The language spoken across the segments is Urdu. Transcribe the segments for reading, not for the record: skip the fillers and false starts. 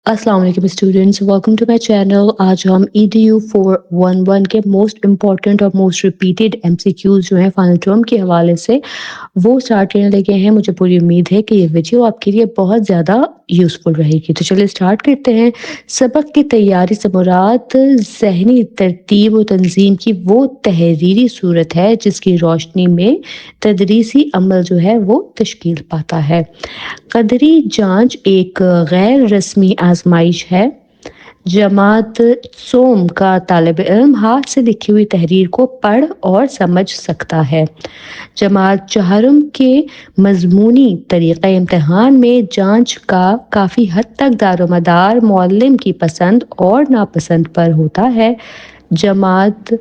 السلام علیکم students, welcome to my channel. آج ہم EDU 411 کے موسٹ امپورٹنٹ اور موسٹ ریپیٹیڈ MCQs جو ہیں فائنل ٹرم کے حوالے سے وہ اسٹارٹ کرنے لگے ہیں۔ مجھے پوری امید ہے کہ یہ ویڈیو آپ کے لیے بہت زیادہ یوزفل رہے گی۔ تو چلیے اسٹارٹ کرتے ہیں۔ سبق کی تیاری سے مراد ذہنی ترتیب و تنظیم کی وہ تحریری صورت ہے جس کی روشنی میں تدریسی عمل جو ہے وہ تشکیل پاتا ہے۔ قدری جانچ ایک غیر رسمی آزمائش ہے۔ جماعت سوم کا طالب علم ہاتھ سے لکھی ہوئی تحریر کو پڑھ اور سمجھ سکتا ہے۔ جماعت چہارم کے مضمونی طریقہ امتحان میں جانچ کا کافی حد تک دار و مدار معلم کی پسند اور ناپسند پر ہوتا ہے۔ جماعت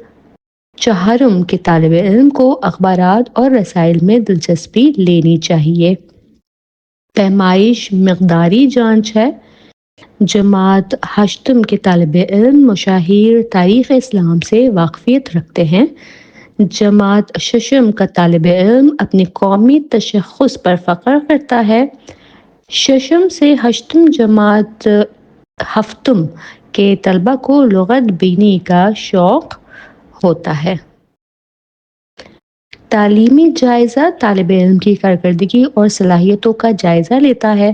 چہارم کے طالب علم کو اخبارات اور رسائل میں دلچسپی لینی چاہیے۔ پیمائش مقداری جانچ ہے۔ جماعت ہشتم کے طالب علم مشاہیر تاریخ اسلام سے واقفیت رکھتے ہیں۔ جماعت ششم کا طالب علم اپنی قومی تشخص پر فخر کرتا ہے۔ ششم سے ہشتم جماعت ہفتم کے طلبہ کو لغت بینی کا شوق ہوتا ہے۔ تعلیمی جائزہ طالب علم کی کارکردگی اور صلاحیتوں کا جائزہ لیتا ہے۔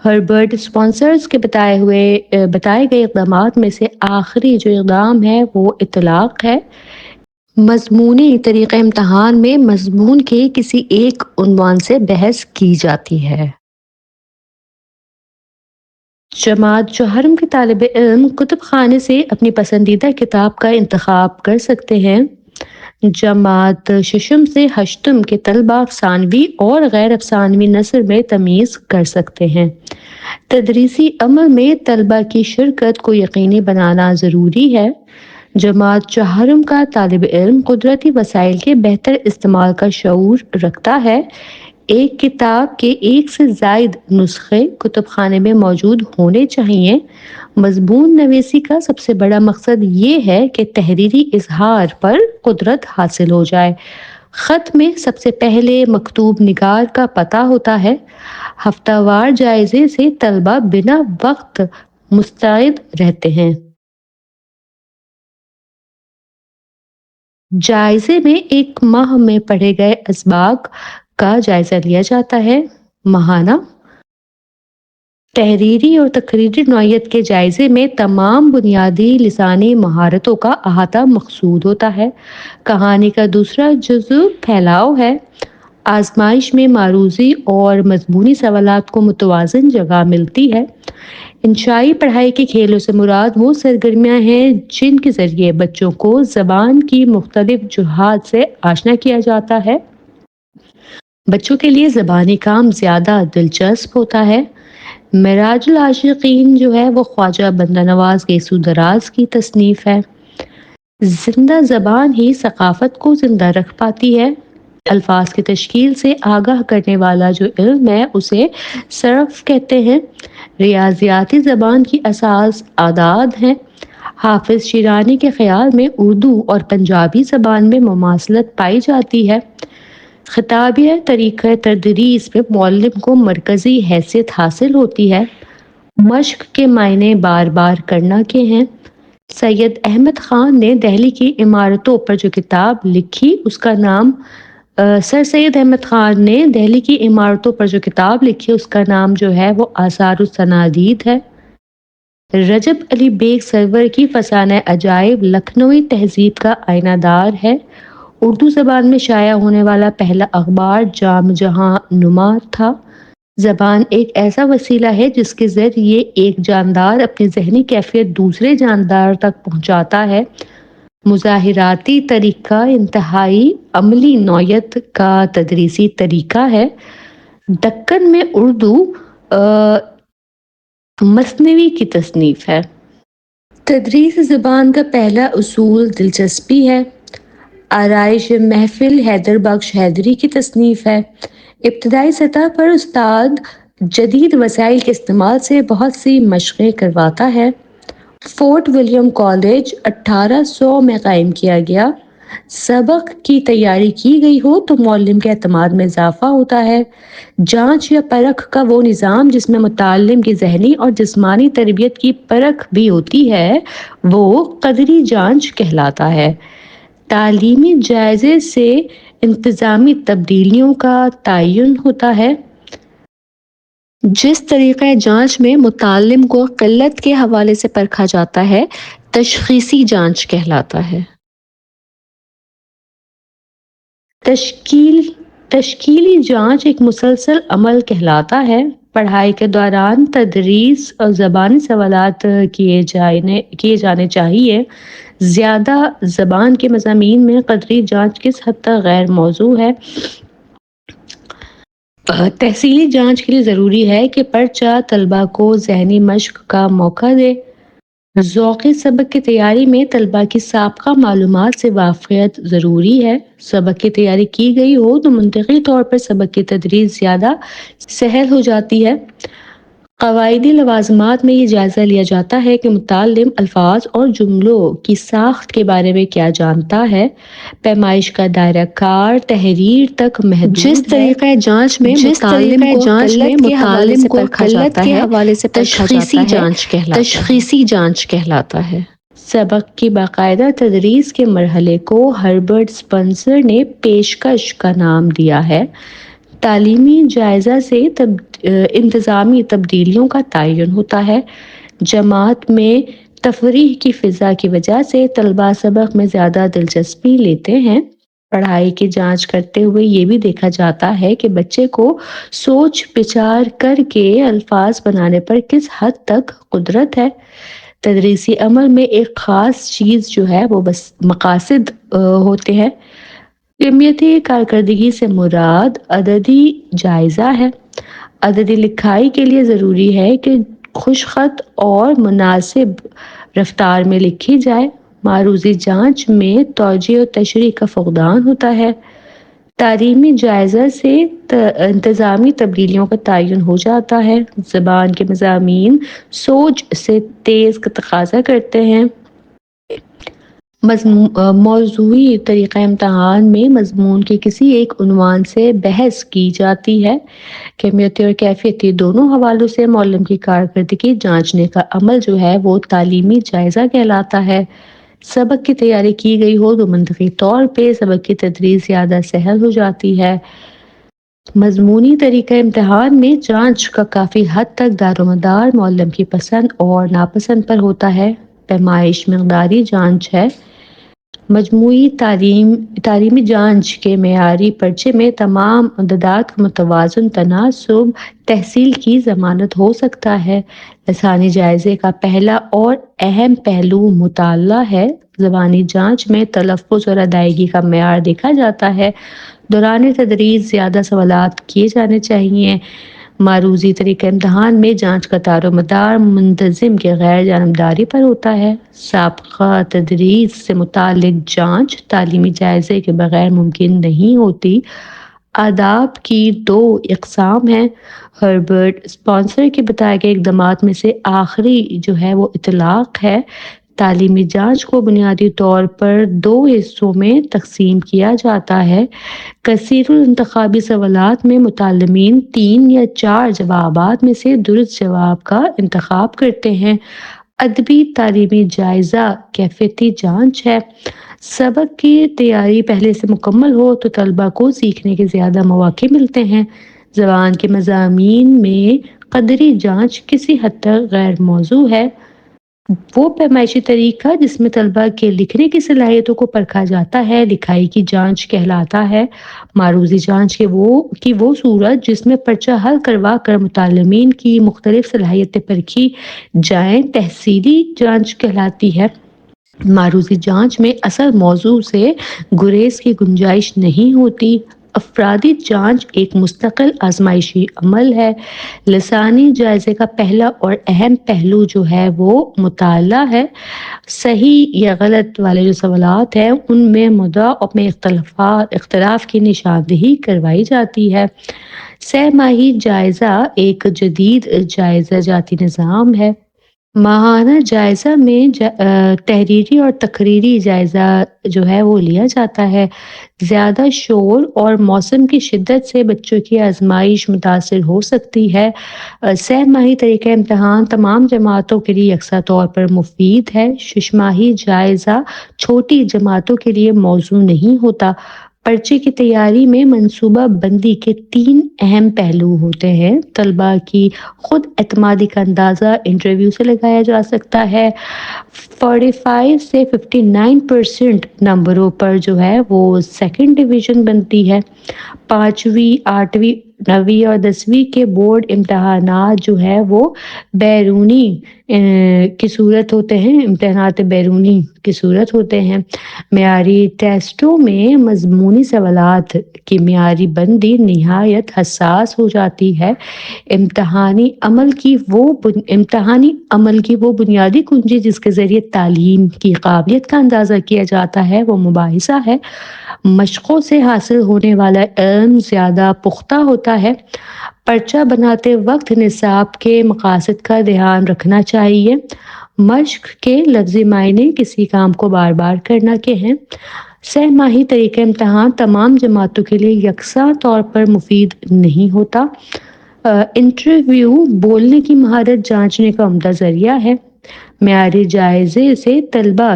ہربرٹ اسپانسرز کے بتائے گئے اقدامات میں سے آخری جو اقدام ہے وہ اطلاق ہے۔ مضمونی طریقہ امتحان میں مضمون کے کسی ایک عنوان سے بحث کی جاتی ہے۔ جماعت چہارم کے طالب علم کتب خانے سے اپنی پسندیدہ کتاب کا انتخاب کر سکتے ہیں۔ جماعت ششم سے ہشتم کے طلبہ افسانوی اور غیر افسانوی نثر میں تمیز کر سکتے ہیں۔ تدریسی عمل میں طلبہ کی شرکت کو یقینی بنانا ضروری ہے۔ جماعت چہارم کا طالب علم قدرتی وسائل کے بہتر استعمال کا شعور رکھتا ہے۔ ایک کتاب کے ایک سے زائد نسخے کتب خانے میں موجود ہونے چاہیے۔ مضمون نویسی کا سب سے بڑا مقصد یہ ہے کہ تحریری اظہار پر قدرت حاصل ہو جائے۔ خط میں سب سے پہلے مکتوب نگار کا پتہ ہوتا ہے۔ ہفتہ وار جائزے سے طلبہ بنا وقت مستعد رہتے ہیں۔ جائزے میں ایک ماہ میں پڑھے گئے اسباق کا جائزہ لیا جاتا ہے۔ ماہانہ تحریری اور تقریری نوعیت کے جائزے میں تمام بنیادی لسانی مہارتوں کا احاطہ مقصود ہوتا ہے۔ کہانی کا دوسرا جزو پھیلاؤ ہے۔ آزمائش میں معروضی اور مضمونی سوالات کو متوازن جگہ ملتی ہے۔ انشائی پڑھائی کے کھیلوں سے مراد وہ سرگرمیاں ہیں جن کے ذریعے بچوں کو زبان کی مختلف جہات سے آشنا کیا جاتا ہے۔ بچوں کے لیے زبانی کام زیادہ دلچسپ ہوتا ہے۔ معراج العاشقین جو ہے وہ خواجہ بندہ نواز گیسو دراز کی تصنیف ہے۔ زندہ زبان ہی ثقافت کو زندہ رکھ پاتی ہے۔ الفاظ کی تشکیل سے آگاہ کرنے والا جو علم ہے اسے صرف کہتے ہیں۔ ریاضیاتی زبان کی اساس اعداد ہیں۔ حافظ شیرانی کے خیال میں اردو اور پنجابی زبان میں مماثلت پائی جاتی ہے۔ خطابیہ طریقہ تدریس میں معلم کو مرکزی حیثیت حاصل ہوتی ہے۔ مشق کے معنی بار بار کرنا کے ہیں۔ سید احمد خان نے دہلی کی عمارتوں پر جو کتاب لکھی اس کا نام سر سید احمد خان نے دہلی کی عمارتوں پر جو کتاب لکھی اس کا نام جو ہے وہ آثار الصنادید ہے۔ رجب علی بیگ سرور کی فسانہ عجائب لکھنوی تہذیب کا آئینہ دار ہے۔ اردو زبان میں شائع ہونے والا پہلا اخبار جام جہاں نما تھا۔ زبان ایک ایسا وسیلہ ہے جس کے ذریعے ایک جاندار اپنی ذہنی کیفیت دوسرے جاندار تک پہنچاتا ہے۔ مظاہراتی طریقہ انتہائی عملی نوعیت کا تدریسی طریقہ ہے۔ دکن میں اردو مثنوی کی تصنیف ہے۔ تدریس زبان کا پہلا اصول دلچسپی ہے۔ آرائش محفل حیدر بخش حیدری کی تصنیف ہے۔ ابتدائی سطح پر استاد جدید وسائل کے استعمال سے بہت سی مشقیں کرواتا ہے۔ فورٹ ولیم کالج 1800 میں قائم کیا گیا۔ سبق کی تیاری کی گئی ہو تو معلم کے اعتماد میں اضافہ ہوتا ہے۔ جانچ یا پرکھ کا وہ نظام جس میں متعلم کی ذہنی اور جسمانی تربیت کی پرکھ بھی ہوتی ہے وہ قدری جانچ کہلاتا ہے۔ تعلیمی جائزے سے انتظامی تبدیلیوں کا تعین ہوتا ہے۔ جس طریقہ جانچ میں متعلم کو قلت کے حوالے سے پرکھا جاتا ہے تشخیصی جانچ کہلاتا ہے۔ تشکیلی جانچ ایک مسلسل عمل کہلاتا ہے۔ پڑھائی کے دوران تدریس اور زبانی سوالات کیے جانے چاہیے۔ زیادہ زبان کے مضامین میں قدری جانچ کس حد تک غیر موزوں ہے؟ تحصیلی جانچ کے لیے ضروری ہے کہ پرچہ طلبہ کو ذہنی مشق کا موقع دے۔ ذوقی سبق کی تیاری میں طلبہ کی سابقہ معلومات سے واقفیت ضروری ہے۔ سبق کی تیاری کی گئی ہو تو منطقی طور پر سبق کی تدریس زیادہ سہل ہو جاتی ہے۔ قواعدی لوازمات میں یہ جائزہ لیا جاتا ہے کہ متعلم الفاظ اور جملوں کی ساخت کے بارے میں کیا جانتا ہے۔ پیمائش کا دائرہ کار تحریر تک محدود ہے۔ جس طریقہ جانچ میں متعلم کو قلت کے حوالے سے تشخیصی جانچ کہلاتا ہے۔ سبق کی باقاعدہ تدریس کے مرحلے کو ہربرٹ سپنسر نے پیشکش کا نام دیا ہے۔ تعلیمی جائزہ سے انتظامی تبدیلیوں کا تعین ہوتا ہے۔ جماعت میں تفریح کی فضا کی وجہ سے طلبہ سبق میں زیادہ دلچسپی لیتے ہیں۔ پڑھائی کی جانچ کرتے ہوئے یہ بھی دیکھا جاتا ہے کہ بچے کو سوچ بچار کر کے الفاظ بنانے پر کس حد تک قدرت ہے۔ تدریسی عمل میں ایک خاص چیز جو ہے وہ بس مقاصد ہوتے ہیں۔ علمیتی کارکردگی سے مراد عددی جائزہ ہے۔ عددی لکھائی کے لیے ضروری ہے کہ خوش خط اور مناسب رفتار میں لکھی جائے۔ معروضی جانچ میں توجیہ و تشریح کا فقدان ہوتا ہے۔ تعلیمی جائزہ سے انتظامی تبدیلیوں کا تعین ہو جاتا ہے۔ زبان کے مضامین سوچ سے تیز کا تقاضا کرتے ہیں۔ موضوعی طریقہ امتحان میں مضمون کے کسی ایک عنوان سے بحث کی جاتی ہے۔ کمیتی اور کیفیتی دونوں حوالوں سے معلم کی کارکردگی جانچنے کا عمل جو ہے وہ تعلیمی جائزہ کہلاتا ہے۔ سبق کی تیاری کی گئی ہو تو منطقی طور پہ سبق کی تدریس زیادہ سہل ہو جاتی ہے۔ مضمونی طریقہ امتحان میں جانچ کا کافی حد تک دار و مدار معلم کی پسند اور ناپسند پر ہوتا ہے۔ پیمائش مقداری جانچ ہے۔ مجموعی تعلیمی جانچ کے معیاری پرچے میں تمام عددات کا متوازن تناسب تحصیل کی ضمانت ہو سکتا ہے۔ لسانی جائزے کا پہلا اور اہم پہلو مطالعہ ہے۔ زبانی جانچ میں تلفظ اور ادائیگی کا معیار دیکھا جاتا ہے۔ دوران تدریس زیادہ سوالات کیے جانے چاہیے۔ معروضی طریقہ امتحان میں جانچ کا دار و مدار منتظم کے غیر جانبداری پر ہوتا ہے۔ سابقہ تدریس سے متعلق جانچ تعلیمی جائزے کے بغیر ممکن نہیں ہوتی۔ آداب کی دو اقسام ہیں۔ ہربرٹ سپنسر کے بتائے گئے اقدامات میں سے آخری جو ہے وہ اطلاق ہے۔ تعلیمی جانچ کو بنیادی طور پر دو حصوں میں تقسیم کیا جاتا ہے۔ کثیر الانتخابی سوالات میں متعلمین 3 یا 4 جوابات میں سے درست جواب کا انتخاب کرتے ہیں۔ ادبی تعلیمی جائزہ کیفیتی جانچ ہے۔ سبق کی تیاری پہلے سے مکمل ہو تو طلبہ کو سیکھنے کے زیادہ مواقع ملتے ہیں۔ زبان کے مضامین میں قدری جانچ کسی حد تک غیر موزوں ہے۔ وہ پیمائشی طریقہ جس میں طلبہ کے لکھنے کی صلاحیتوں کو پرکھا جاتا ہے لکھائی کی جانچ کہلاتا ہے۔ معروضی جانچ کی وہ صورت جس میں پرچہ حل کروا کر متعلمین کی مختلف صلاحیتیں پرکھی جائیں تحصیلی جانچ کہلاتی ہے۔ معروضی جانچ میں اصل موضوع سے گریز کی گنجائش نہیں ہوتی۔ افرادی جانچ ایک مستقل آزمائشی عمل ہے۔ لسانی جائزے کا پہلا اور اہم پہلو جو ہے وہ مطالعہ ہے۔ صحیح یا غلط والے جو سوالات ہیں ان میں مدعا میں اختلاف کی نشاندہی کروائی جاتی ہے۔ سہ ماہی جائزہ ایک جدید جائزہ جاتی نظام ہے۔ ماہانہ جائزہ میں تحریری اور تقریری جائزہ جو ہے وہ لیا جاتا ہے۔ زیادہ شور اور موسم کی شدت سے بچوں کی آزمائش متاثر ہو سکتی ہے۔ سہ ماہی طریقہ امتحان تمام جماعتوں کے لیے یکساں طور پر مفید ہے۔ شش ماہی جائزہ چھوٹی جماعتوں کے لیے موزوں نہیں ہوتا۔ پرچے کی تیاری میں منصوبہ بندی کے 3 اہم پہلو ہوتے ہیں۔ طلباء کی خود اعتمادی کا اندازہ انٹرویو سے لگایا جا سکتا ہے۔ 45 سے 59% نمبروں پر جو ہے وہ سیکنڈ ڈویژن بنتی ہے۔ 5ویں، 8ویں، 9ویں اور 10ویں کے بورڈ امتحانات جو ہے وہ بیرونی کی صورت ہوتے ہیں، امتحانات بیرونی کی صورت ہوتے ہیں۔ معیاری ٹیسٹوں میں مضمونی سوالات کی معیاری بندی نہایت حساس ہو جاتی ہے۔ امتحانی عمل کی وہ بنیادی کنجی جس کے ذریعے تعلیم کی قابلیت کا اندازہ کیا جاتا ہے وہ مباحثہ ہے۔ مشقوں سے حاصل ہونے والا علم زیادہ پختہ ہوتا ہے۔ پرچہ بناتے وقت نصاب کے مقاصد کا دھیان رکھنا چاہیے۔ مشق کے لفظی معنی کسی کام کو بار بار کرنا کے ہیں۔ سہ ماہی طریقہ امتحان تمام جماعتوں کے لیے یکساں طور پر مفید نہیں ہوتا۔ انٹرویو بولنے کی مہارت جانچنے کا عمدہ ذریعہ ہے۔ معیاری جائزے سے طلباء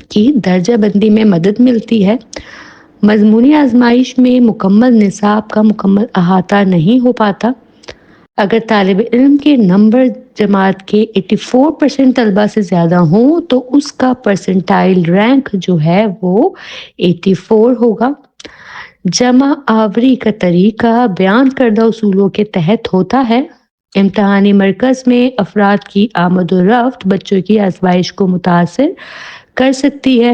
کی درجہ بندی میں مدد ملتی ہے۔ مضمونی آزمائش میں مکمل نصاب کا مکمل احاطہ نہیں ہو پاتا۔ اگر طالب علم کے نمبر جماعت کے 84% طلباء سے زیادہ ہوں تو اس کا پرسنٹائل رینک جو ہے وہ 84 ہوگا۔ جمع آوری کا طریقہ بیان کردہ اصولوں کے تحت ہوتا ہے۔ امتحانی مرکز میں افراد کی آمد و رفت بچوں کی آزمائش کو متاثر کر سکتی ہے۔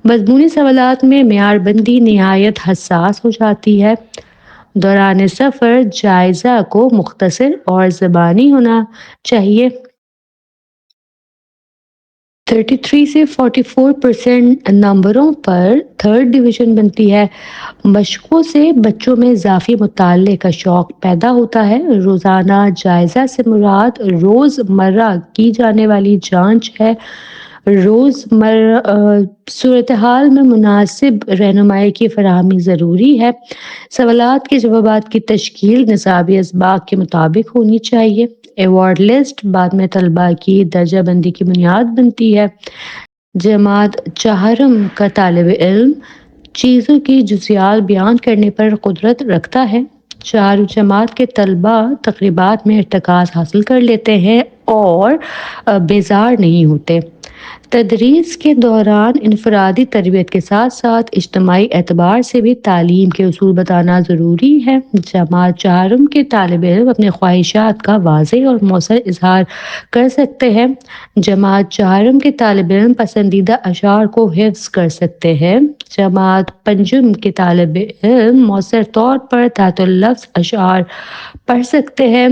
مضمونی سوالات میں معیار بندی نہایت حساس ہو جاتی ہے۔ دوران سفر جائزہ کو مختصر اور زبانی ہونا چاہیے۔ 33 سے 44% نمبروں پر تھرڈ ڈویژن بنتی ہے۔ مشقوں سے بچوں میں اضافی مطالعے کا شوق پیدا ہوتا ہے۔ روزانہ جائزہ سے مراد روزمرہ کی جانے والی جانچ ہے۔ روزمرہ صورتحال میں مناسب رہنمائی کی فراہمی ضروری ہے۔ سوالات کے جوابات کی تشکیل نصابی اسباق کے مطابق ہونی چاہیے۔ ایوارڈ لسٹ بعد میں طلباء کی درجہ بندی کی بنیاد بنتی ہے۔ جماعت چہارم کا طالب علم چیزوں کی جزیات بیان کرنے پر قدرت رکھتا ہے۔ چہارم جماعت کے طلباء تقریبات میں ارتکاز حاصل کر لیتے ہیں اور بیزار نہیں ہوتے۔ تدریس کے دوران انفرادی تربیت کے ساتھ ساتھ اجتماعی اعتبار سے بھی تعلیم کے اصول بتانا ضروری ہے۔ جماعت چہارم کے طالب علم اپنے خواہشات کا واضح اور مؤثر اظہار کر سکتے ہیں۔ جماعت چہارم کے طالب علم پسندیدہ اشعار کو حفظ کر سکتے ہیں۔ جماعت پنجم کے طالب علم مؤثر طور پر تحت اللفظ اشعار پڑھ سکتے ہیں۔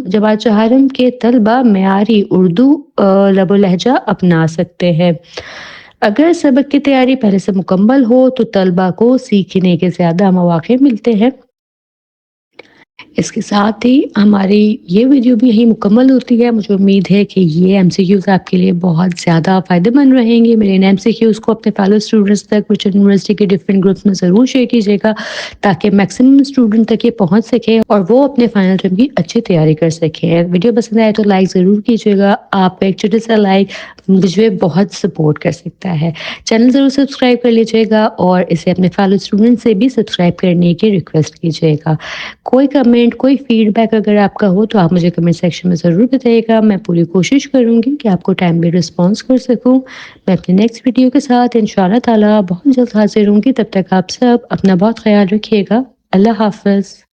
جماعت چہارم کے طلباء معیاری اردو لب و لہجہ اپنا سکتے ہیں۔ اگر سبق کی تیاری پہلے سے مکمل ہو تو طلباء کو سیکھنے کے زیادہ مواقع ملتے ہیں۔ اس کے ساتھ ہی ہماری یہ ویڈیو بھی یہی مکمل ہوتی ہے۔ مجھے امید ہے کہ یہ MCQs آپ کے لیے بہت زیادہ فائدہ مند رہیں گے۔ میرے ان MCQs کو اپنے فیلو اسٹوڈنٹس تک وچن یونیورسٹی کے ڈفرینٹ گروپس میں ضرور شیئر کیجیے گا تاکہ میکسیمم اسٹوڈنٹ تک یہ پہنچ سکے اور وہ اپنے فائنل ٹرم کی اچھی تیاری کر سکیں۔ ویڈیو پسند آئے تو لائک ضرور کیجیے گا۔ آپ کا ایک چھوٹا سا لائک مجھے بہت سپورٹ کر سکتا ہے۔ چینل ضرور سبسکرائب کر لیجیے گا اور اسے اپنے فیلو اسٹوڈنٹ سے بھی سبسکرائب کرنے کی ریکویسٹ کیجیے گا۔ کوئی کمنٹ، کوئی فیڈ بیک اگر آپ کا ہو تو آپ مجھے کمنٹ سیکشن میں ضرور بتائیے گا۔ میں پوری کوشش کروں گی کہ آپ کو ٹائم بھی رسپانس کر سکوں۔ میں اپنی نیکسٹ ویڈیو کے ساتھ انشاءاللہ تعالی بہت جلد حاضر ہوں گی۔ تب تک آپ سب اپنا بہت خیال رکھیے گا۔ اللہ حافظ۔